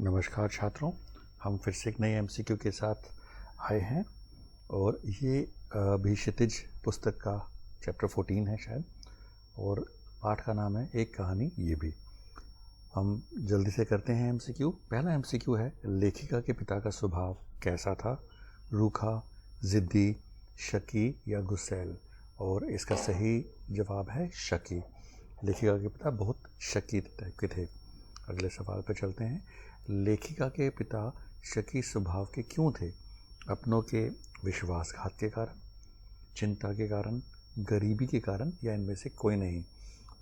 नमस्कार छात्रों, हम फिर से एक नए एमसीक्यू के साथ आए हैं और ये भी क्षितिज पुस्तक का चैप्टर 14 है शायद, और पाठ का नाम है एक कहानी ये भी। हम जल्दी से करते हैं एमसीक्यू। पहला एमसीक्यू है, लेखिका के पिता का स्वभाव कैसा था? रूखा, ज़िद्दी, शकी या गुस्सैल? और इसका सही जवाब है शकी। लेखिका के पिता बहुत शकी टाइप के थे। अगले सवाल पर चलते हैं। लेखिका के पिता शकी स्वभाव के क्यों थे? अपनों के विश्वासघात के कारण, चिंता के कारण, गरीबी के कारण या इनमें से कोई नहीं?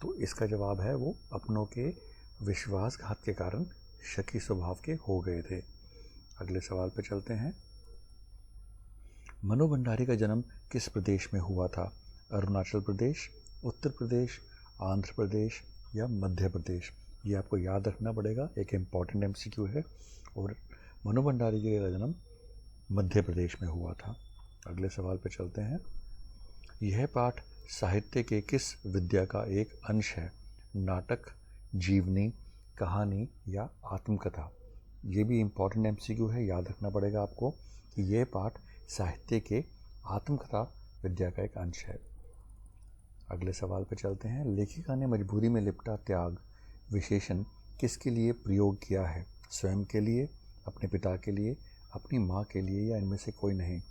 तो इसका जवाब है वो अपनों के विश्वासघात के कारण शकी स्वभाव के हो गए थे। अगले सवाल पर चलते हैं। मनु भंडारी का जन्म किस प्रदेश में हुआ था? अरुणाचल प्रदेश, उत्तर प्रदेश, आंध्र प्रदेश या मध्य प्रदेश? ये आपको याद रखना पड़ेगा, एक इम्पॉर्टेंट एमसीक्यू है। और मनु भंडारी का जन्म मध्य प्रदेश में हुआ था। अगले सवाल पर चलते हैं। यह पाठ साहित्य के किस विद्या का एक अंश है? नाटक, जीवनी, कहानी या आत्मकथा? ये भी इम्पॉर्टेंट एमसीक्यू है, याद रखना पड़ेगा आपको कि यह पाठ साहित्य के आत्मकथा विद्या का एक अंश है। अगले सवाल पर चलते हैं। लेखिका ने मजबूरी में लिपटा त्याग विशेषण किसके लिए प्रयोग किया है? स्वयं के लिए, अपने पिता के लिए, अपनी माँ के लिए या इनमें से कोई नहीं?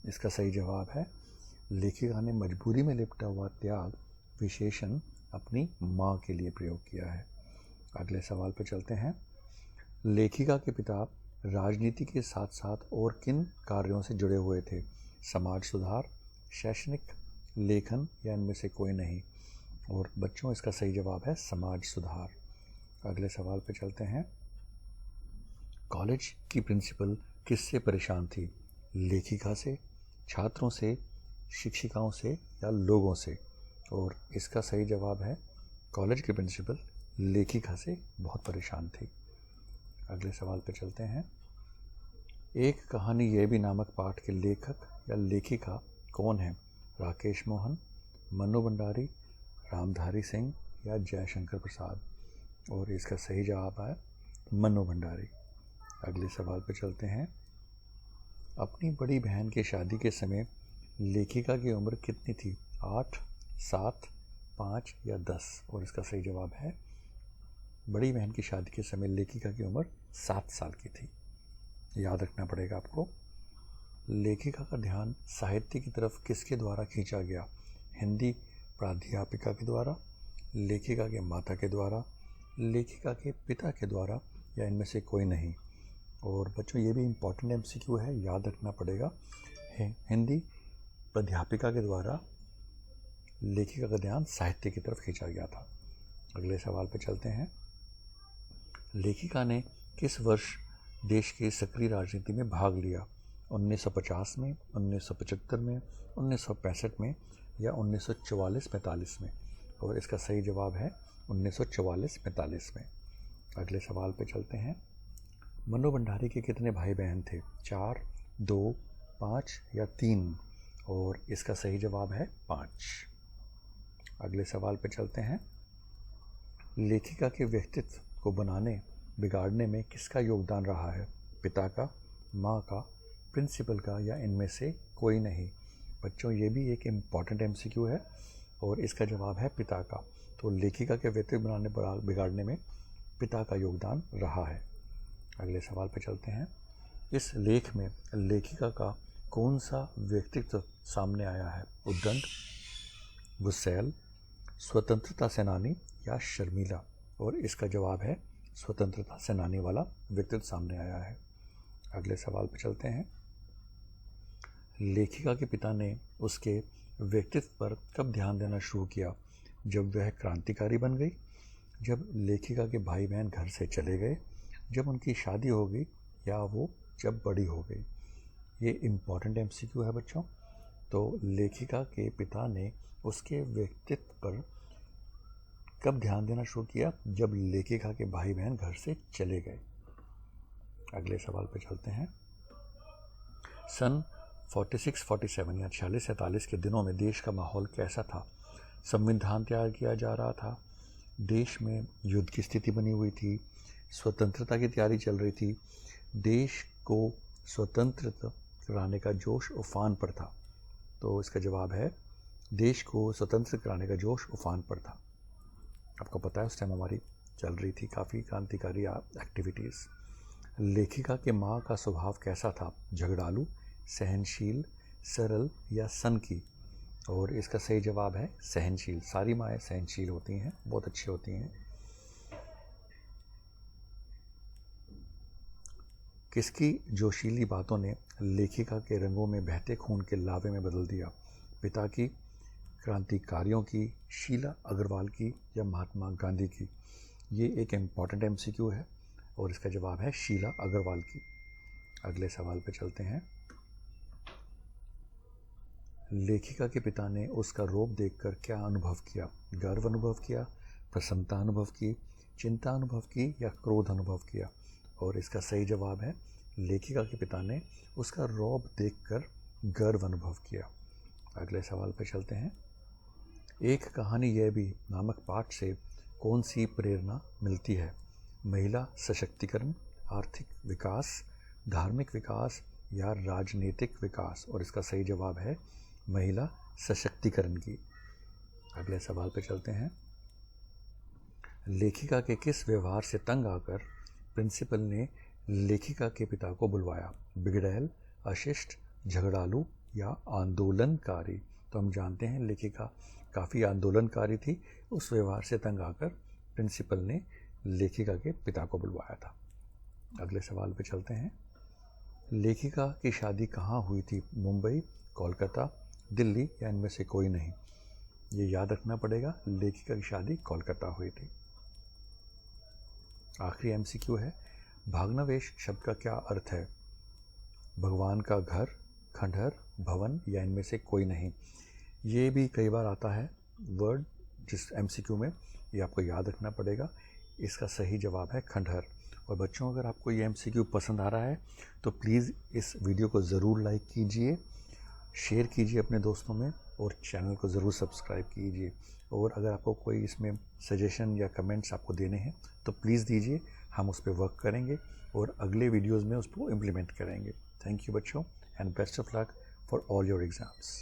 इसका सही जवाब है लेखिका ने मजबूरी में लिपटा हुआ त्याग विशेषण अपनी माँ के लिए प्रयोग किया है। अगले सवाल पर चलते हैं। लेखिका के पिता राजनीति के साथ साथ और किन कार्यों से जुड़े हुए थे? समाज सुधार, शैक्षणिक, लेखन या इनमें से कोई नहीं? और बच्चों, इसका सही जवाब है समाज सुधार। अगले सवाल पर चलते हैं। कॉलेज की प्रिंसिपल किससे परेशान थी? लेखिका से, छात्रों से, शिक्षिकाओं से या लोगों से? और इसका सही जवाब है कॉलेज की प्रिंसिपल लेखिका से बहुत परेशान थी। अगले सवाल पर चलते हैं। एक कहानी ये भी नामक पाठ के लेखक या लेखिका कौन है? राकेश मोहन, मनु भंडारी, रामधारी सिंह या जयशंकर प्रसाद? और इसका सही जवाब है मनु भंडारी। अगले सवाल पर चलते हैं। अपनी बड़ी बहन की शादी के समय लेखिका की उम्र कितनी थी? 8, 7, 5 या 10? और इसका सही जवाब है बड़ी बहन की शादी के समय लेखिका की उम्र 7 साल की थी। याद रखना पड़ेगा आपको। लेखिका का ध्यान साहित्य की तरफ किसके द्वारा खींचा गया? हिंदी प्राध्यापिका के द्वारा, लेखिका के माता के द्वारा, लेखिका के पिता के द्वारा या इनमें से कोई नहीं? और बच्चों, ये भी इम्पॉर्टेंट एमसीक्यू है, याद रखना पड़ेगा। हिंदी प्राध्यापिका के द्वारा लेखिका का ध्यान साहित्य की तरफ खींचा गया था। अगले सवाल पर चलते हैं। लेखिका ने किस वर्ष देश की सक्रिय राजनीति में भाग लिया? 1950 में, 1975 में, 1965 में या 1944-45 में? और इसका सही जवाब है 1944-45 में। अगले सवाल पे चलते हैं। मनु भंडारी के कितने भाई बहन थे? 4, 2, 5 या 3? और इसका सही जवाब है 5। अगले सवाल पे चलते हैं। लेखिका के व्यक्तित्व को बनाने बिगाड़ने में किसका योगदान रहा है? पिता का, माँ का, प्रिंसिपल का या इनमें से कोई नहीं? बच्चों, ये भी एक इम्पॉर्टेंट एमसीक्यू है और इसका जवाब है पिता का। तो लेखिका के व्यक्तित्व बनाने बिगाड़ने में पिता का योगदान रहा है। अगले सवाल पर चलते हैं। इस लेख में लेखिका का कौन सा व्यक्तित्व सामने आया है? उद्दंड, गुस्सैल, स्वतंत्रता सेनानी या शर्मीला? और इसका जवाब है स्वतंत्रता सेनानी वाला व्यक्तित्व सामने आया है। अगले सवाल पर चलते हैं। लेखिका के पिता ने उसके व्यक्तित्व पर कब ध्यान देना शुरू किया? जब वह क्रांतिकारी बन गई, जब लेखिका के भाई बहन घर से चले गए, जब उनकी शादी हो गई या वो जब बड़ी हो गई? ये इम्पॉर्टेंट एमसीक्यू है बच्चों। तो लेखिका के पिता ने उसके व्यक्तित्व पर कब ध्यान देना शुरू किया? जब लेखिका के भाई बहन घर से चले गए। अगले सवाल पर चलते हैं। सन 46-47 या 46-47 के दिनों में देश का माहौल कैसा था? संविधान तैयार किया जा रहा था, देश में युद्ध की स्थिति बनी हुई थी, स्वतंत्रता की तैयारी चल रही थी, देश को स्वतंत्र कराने का जोश उफान पर था। तो इसका जवाब है देश को स्वतंत्र कराने का जोश उफान पर था। आपको पता है उस टाइम हमारी चल रही थी काफ़ी क्रांतिकारी एक्टिविटीज़। लेखिका के माँ का स्वभाव कैसा था? झगड़ालू, सहनशील, सरल या सनकी? और इसका सही जवाब है सहनशील। सारी माएँ सहनशील होती हैं, बहुत अच्छी होती हैं। किसकी जोशीली बातों ने लेखिका के रंगों में बहते खून के लावे में बदल दिया? पिता की, क्रांतिकारियों की, शीला अग्रवाल की या महात्मा गांधी की? ये एक इम्पॉर्टेंट एमसीक्यू है और इसका जवाब है शीला अग्रवाल की। अगले सवाल पे चलते हैं। लेखिका के पिता ने उसका रूप देखकर क्या अनुभव किया? गर्व अनुभव किया, प्रसन्नता अनुभव की, चिंता अनुभव की या क्रोध अनुभव किया? और इसका सही जवाब है लेखिका के पिता ने उसका रौब देखकर गर्व अनुभव किया। अगले सवाल पर चलते हैं। एक कहानी यह भी नामक पाठ से कौन सी प्रेरणा मिलती है? महिला सशक्तिकरण, आर्थिक विकास, धार्मिक विकास या राजनीतिक विकास? और इसका सही जवाब है महिला सशक्तिकरण की। अगले सवाल पर चलते हैं। लेखिका के किस व्यवहार से तंग आकर प्रिंसिपल ने लेखिका के पिता को बुलवाया? बिगड़ैल, अशिष्ट, झगड़ालू या आंदोलनकारी? तो हम जानते हैं लेखिका काफ़ी आंदोलनकारी थी, उस व्यवहार से तंग आकर प्रिंसिपल ने लेखिका के पिता को बुलवाया था। अगले सवाल पे चलते हैं। लेखिका की शादी कहाँ हुई थी? मुंबई, कोलकाता, दिल्ली या इनमें से कोई नहीं? ये याद रखना पड़ेगा, लेखिका की शादी कोलकाता हुई थी। आखिरी एमसीक्यू है, भाग्नावेश शब्द का क्या अर्थ है? भगवान का घर, खंडहर, भवन या इनमें से कोई नहीं? ये भी कई बार आता है वर्ड जिस एमसीक्यू में, ये आपको याद रखना पड़ेगा। इसका सही जवाब है खंडहर। और बच्चों, अगर आपको ये एमसीक्यू पसंद आ रहा है तो प्लीज़ इस वीडियो को ज़रूर लाइक कीजिए, शेयर कीजिए अपने दोस्तों में और चैनल को ज़रूर सब्सक्राइब कीजिए। और अगर आपको कोई इसमें सजेशन या कमेंट्स आपको देने हैं तो प्लीज़ दीजिए, हम उस पर वर्क करेंगे और अगले वीडियोज़ में उसको इम्प्लीमेंट करेंगे। थैंक यू बच्चों and best of luck for all your exams.